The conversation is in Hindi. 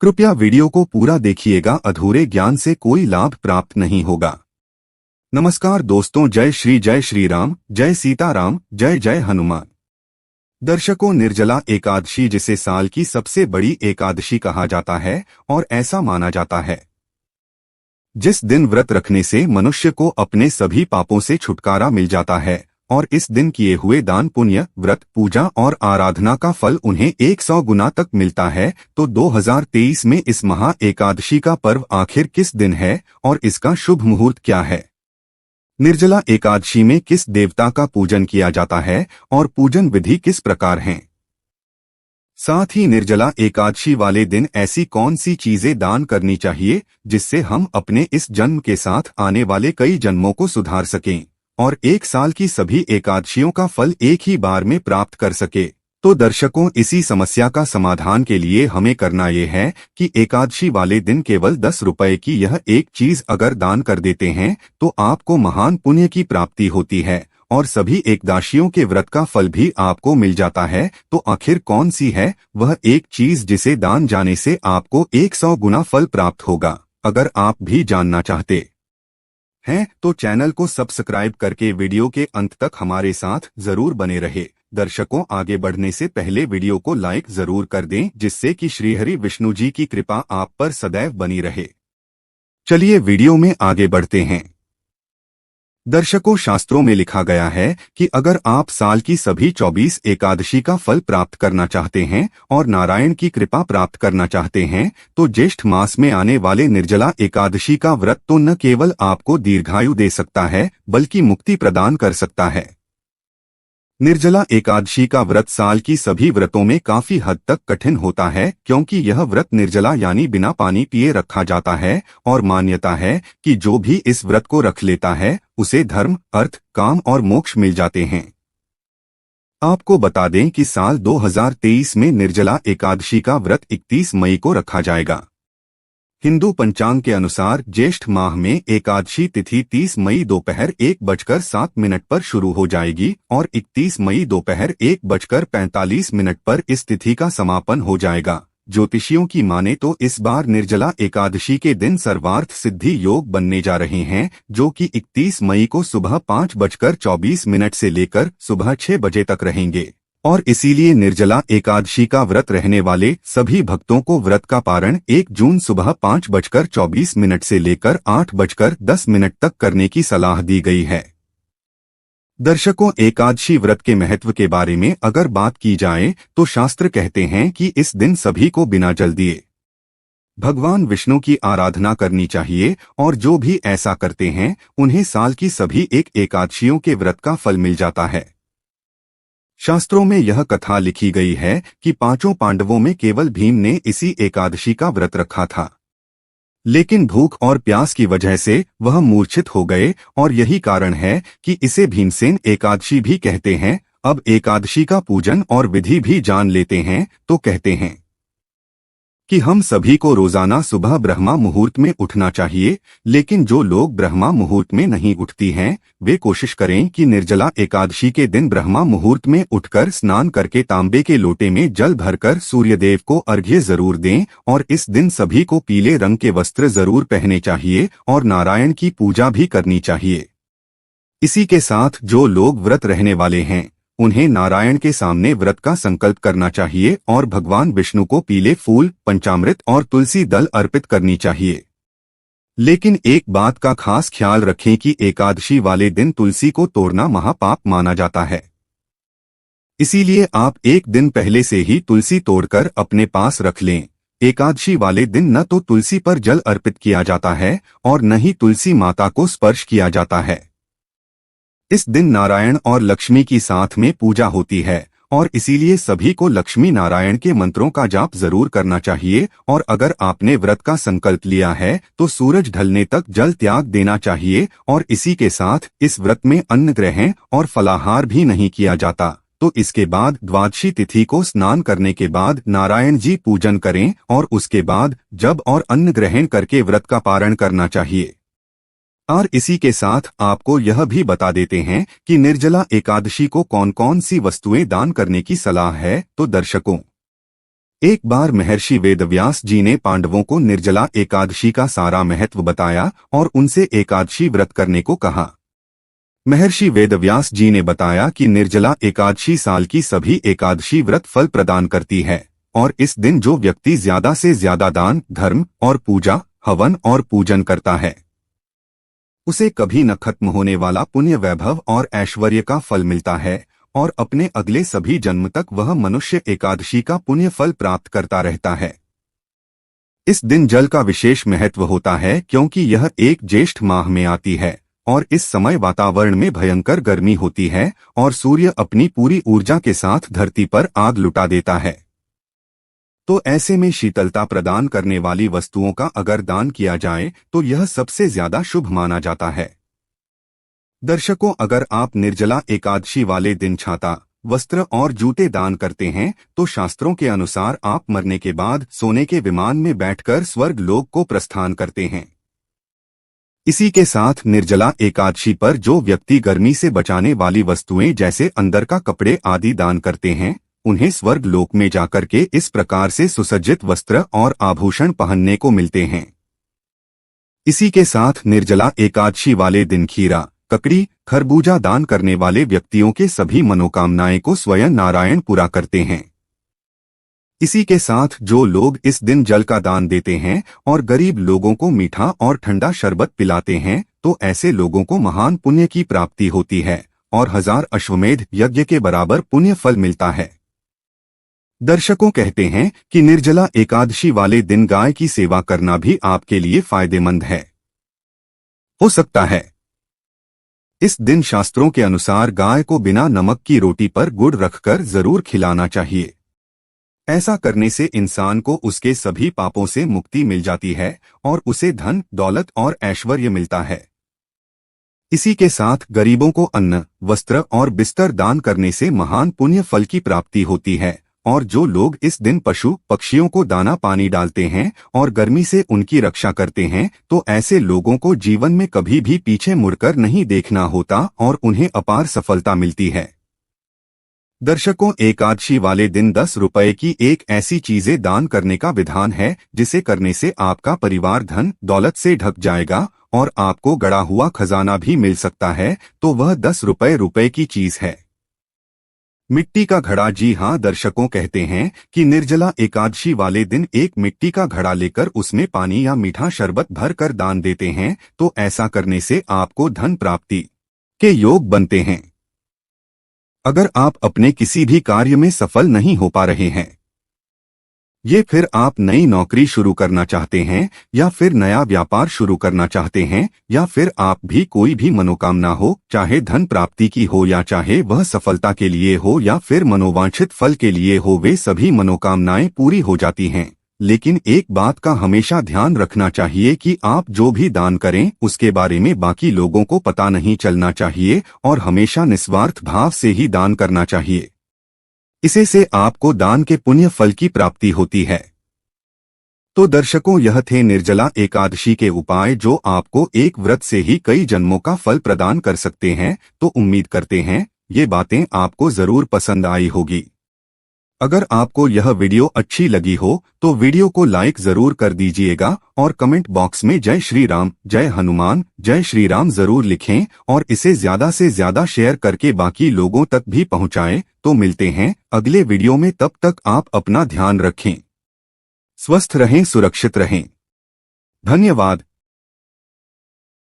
कृपया वीडियो को पूरा देखिएगा, अधूरे ज्ञान से कोई लाभ प्राप्त नहीं होगा। नमस्कार दोस्तों, जय श्री राम, जय सीताराम, जय जय हनुमान। दर्शकों, निर्जला एकादशी, जिसे साल की सबसे बड़ी एकादशी कहा जाता है और ऐसा माना जाता है जिस दिन व्रत रखने से मनुष्य को अपने सभी पापों से छुटकारा मिल जाता है और इस दिन किए हुए दान, पुण्य, व्रत, पूजा और आराधना का फल उन्हें 100 गुना तक मिलता है। तो 2023 में इस महा एकादशी का पर्व आखिर किस दिन है और इसका शुभ मुहूर्त क्या है? निर्जला एकादशी में किस देवता का पूजन किया जाता है और पूजन विधि किस प्रकार है? साथ ही निर्जला एकादशी वाले दिन ऐसी कौन सी चीजें दान करनी चाहिए जिससे हम अपने इस जन्म के साथ आने वाले कई जन्मों को सुधार सकें और एक साल की सभी एकादशियों का फल एक ही बार में प्राप्त कर सके। तो दर्शकों, इसी समस्या का समाधान के लिए हमें करना ये है कि एकादशी वाले दिन केवल 10 रुपए की यह एक चीज अगर दान कर देते हैं तो आपको महान पुण्य की प्राप्ति होती है और सभी एकादशियों के व्रत का फल भी आपको मिल जाता है। तो आखिर कौन सी है वह एक चीज जिसे दान जाने से आपको 100 गुना फल प्राप्त होगा? अगर आप भी जानना चाहते हैं तो चैनल को सब्सक्राइब करके वीडियो के अंत तक हमारे साथ जरूर बने रहे। दर्शकों, आगे बढ़ने से पहले वीडियो को लाइक जरूर कर दें, जिससे कि श्रीहरि विष्णु जी की कृपा आप पर सदैव बनी रहे। चलिए वीडियो में आगे बढ़ते हैं। दर्शकों, शास्त्रों में लिखा गया है कि अगर आप साल की सभी 24 एकादशी का फल प्राप्त करना चाहते हैं और नारायण की कृपा प्राप्त करना चाहते हैं तो ज्येष्ठ मास में आने वाले निर्जला एकादशी का व्रत तो न केवल आपको दीर्घायु दे सकता है बल्कि मुक्ति प्रदान कर सकता है। निर्जला एकादशी का व्रत साल की सभी व्रतों में काफी हद तक कठिन होता है, क्योंकि यह व्रत निर्जला यानी बिना पानी पिए रखा जाता है और मान्यता है कि जो भी इस व्रत को रख लेता है उसे धर्म, अर्थ, काम और मोक्ष मिल जाते हैं। आपको बता दें कि साल 2023 में निर्जला एकादशी का व्रत 31 मई को रखा जाएगा। हिंदू पंचांग के अनुसार ज्येष्ठ माह में एकादशी तिथि 30 मई दोपहर 1:07 पर शुरू हो जाएगी और 31 मई दोपहर 1:45 पर इस तिथि का समापन हो जाएगा। ज्योतिषियों की माने तो इस बार निर्जला एकादशी के दिन सर्वार्थ सिद्धि योग बनने जा रहे हैं, जो कि 31 मई को सुबह 5:24 से लेकर सुबह 6 बजे तक रहेंगे और इसीलिए निर्जला एकादशी का व्रत रहने वाले सभी भक्तों को व्रत का पारण 1 जून सुबह 5:24 से लेकर 8:10 तक करने की सलाह दी गई है। दर्शकों, एकादशी व्रत के महत्व के बारे में अगर बात की जाए तो शास्त्र कहते हैं कि इस दिन सभी को बिना जल दिए भगवान विष्णु की आराधना करनी चाहिए और जो भी ऐसा करते हैं उन्हें साल की सभी एकादशियों के व्रत का फल मिल जाता है। शास्त्रों में यह कथा लिखी गई है कि 5 पांडवों में केवल भीम ने इसी एकादशी का व्रत रखा था, लेकिन भूख और प्यास की वजह से वह मूर्छित हो गए और यही कारण है कि इसे भीमसेन एकादशी भी कहते हैं। अब एकादशी का पूजन और विधि भी जान लेते हैं। तो कहते हैं कि हम सभी को रोजाना सुबह ब्रह्मा मुहूर्त में उठना चाहिए, लेकिन जो लोग ब्रह्मा मुहूर्त में नहीं उठती हैं वे कोशिश करें कि निर्जला एकादशी के दिन ब्रह्मा मुहूर्त में उठकर स्नान करके तांबे के लोटे में जल भरकर सूर्यदेव को अर्घ्य जरूर दें और इस दिन सभी को पीले रंग के वस्त्र जरूर पहने चाहिए और नारायण की पूजा भी करनी चाहिए। इसी के साथ जो लोग व्रत रहने वाले हैं उन्हें नारायण के सामने व्रत का संकल्प करना चाहिए और भगवान विष्णु को पीले फूल, पंचामृत और तुलसी दल अर्पित करनी चाहिए। लेकिन एक बात का खास ख्याल रखें कि एकादशी वाले दिन तुलसी को तोड़ना महापाप माना जाता है। इसीलिए आप एक दिन पहले से ही तुलसी तोड़कर अपने पास रख लें। एकादशी वाले दिन न तो तुलसी पर जल अर्पित किया जाता है और न ही तुलसी माता को स्पर्श किया जाता है। इस दिन नारायण और लक्ष्मी की साथ में पूजा होती है और इसीलिए सभी को लक्ष्मी नारायण के मंत्रों का जाप जरूर करना चाहिए और अगर आपने व्रत का संकल्प लिया है तो सूरज ढलने तक जल त्याग देना चाहिए और इसी के साथ इस व्रत में अन्न ग्रहण और फलाहार भी नहीं किया जाता। तो इसके बाद द्वादशी तिथि को स्नान करने के बाद नारायण जी पूजन करें और उसके बाद जब और अन्न ग्रहण करके व्रत का पारण करना चाहिए। और इसी के साथ आपको यह भी बता देते हैं कि निर्जला एकादशी को कौन कौन सी वस्तुएं दान करने की सलाह है। तो दर्शकों, एक बार महर्षि वेदव्यास जी ने पांडवों को निर्जला एकादशी का सारा महत्व बताया और उनसे एकादशी व्रत करने को कहा। महर्षि वेदव्यास जी ने बताया कि निर्जला एकादशी साल की सभी एकादशी व्रत फल प्रदान करती है और इस दिन जो व्यक्ति ज्यादा से ज्यादा दान, धर्म और पूजा, हवन और पूजन करता है, उसे कभी न खत्म होने वाला पुण्य, वैभव और ऐश्वर्य का फल मिलता है और अपने अगले सभी जन्म तक वह मनुष्य एकादशी का पुण्य फल प्राप्त करता रहता है। इस दिन जल का विशेष महत्व होता है क्योंकि यह एक ज्येष्ठ माह में आती है और इस समय वातावरण में भयंकर गर्मी होती है और सूर्य अपनी पूरी ऊर्जा के साथ धरती पर आग लुटा देता है। तो ऐसे में शीतलता प्रदान करने वाली वस्तुओं का अगर दान किया जाए तो यह सबसे ज्यादा शुभ माना जाता है। दर्शकों, अगर आप निर्जला एकादशी वाले दिन छाता, वस्त्र और जूते दान करते हैं तो शास्त्रों के अनुसार आप मरने के बाद सोने के विमान में बैठकर स्वर्ग लोक को प्रस्थान करते हैं। इसी के साथ निर्जला एकादशी पर जो व्यक्ति गर्मी से बचाने वाली वस्तुएं जैसे अंदर का कपड़े आदि दान करते हैं, उन्हें स्वर्ग लोक में जाकर के इस प्रकार से सुसज्जित वस्त्र और आभूषण पहनने को मिलते हैं। इसी के साथ निर्जला एकादशी वाले दिन खीरा, ककड़ी, खरबूजा दान करने वाले व्यक्तियों के सभी मनोकामनाएं को स्वयं नारायण पूरा करते हैं। इसी के साथ जो लोग इस दिन जल का दान देते हैं और गरीब लोगों को मीठा और ठंडा शरबत पिलाते हैं तो ऐसे लोगों को महान पुण्य की प्राप्ति होती है और 1000 अश्वमेध यज्ञ के बराबर पुण्य फल मिलता है। दर्शकों, कहते हैं कि निर्जला एकादशी वाले दिन गाय की सेवा करना भी आपके लिए फायदेमंद है। हो सकता है इस दिन शास्त्रों के अनुसार गाय को बिना नमक की रोटी पर गुड़ रखकर जरूर खिलाना चाहिए। ऐसा करने से इंसान को उसके सभी पापों से मुक्ति मिल जाती है और उसे धन, दौलत और ऐश्वर्य मिलता है। इसी के साथ गरीबों को अन्न, वस्त्र और बिस्तर दान करने से महान पुण्य फल की प्राप्ति होती है और जो लोग इस दिन पशु पक्षियों को दाना पानी डालते हैं और गर्मी से उनकी रक्षा करते हैं तो ऐसे लोगों को जीवन में कभी भी पीछे मुड़कर नहीं देखना होता और उन्हें अपार सफलता मिलती है। दर्शकों, एकादशी वाले दिन 10 रुपए की एक ऐसी चीजें दान करने का विधान है जिसे करने से आपका परिवार धन दौलत से ढक जाएगा और आपको गड़ा हुआ खजाना भी मिल सकता है। तो वह 10 रुपए की चीज है मिट्टी का घड़ा। जी हाँ दर्शकों, कहते हैं कि निर्जला एकादशी वाले दिन एक मिट्टी का घड़ा लेकर उसमें पानी या मीठा शरबत भर कर दान देते हैं तो ऐसा करने से आपको धन प्राप्ति के योग बनते हैं। अगर आप अपने किसी भी कार्य में सफल नहीं हो पा रहे हैं, ये फिर आप नई नौकरी शुरू करना चाहते हैं या फिर नया व्यापार शुरू करना चाहते हैं या फिर आप भी कोई भी मनोकामना हो, चाहे धन प्राप्ति की हो या चाहे वह सफलता के लिए हो या फिर मनोवांछित फल के लिए हो, वे सभी मनोकामनाएं पूरी हो जाती हैं। लेकिन एक बात का हमेशा ध्यान रखना चाहिए कि आप जो भी दान करें उसके बारे में बाकी लोगों को पता नहीं चलना चाहिए और हमेशा निस्वार्थ भाव से ही दान करना चाहिए। इसे से आपको दान के पुण्य फल की प्राप्ति होती है। तो दर्शकों, यह थे निर्जला एकादशी के उपाय जो आपको एक व्रत से ही कई जन्मों का फल प्रदान कर सकते हैं। तो उम्मीद करते हैं ये बातें आपको जरूर पसंद आई होगी। अगर आपको यह वीडियो अच्छी लगी हो तो वीडियो को लाइक जरूर कर दीजिएगा और कमेंट बॉक्स में जय श्री राम, जय हनुमान, जय श्री राम जरूर लिखें और इसे ज्यादा से ज्यादा शेयर करके बाकी लोगों तक भी पहुंचाएं। तो मिलते हैं अगले वीडियो में, तब तक आप अपना ध्यान रखें, स्वस्थ रहें, सुरक्षित रहें। धन्यवाद।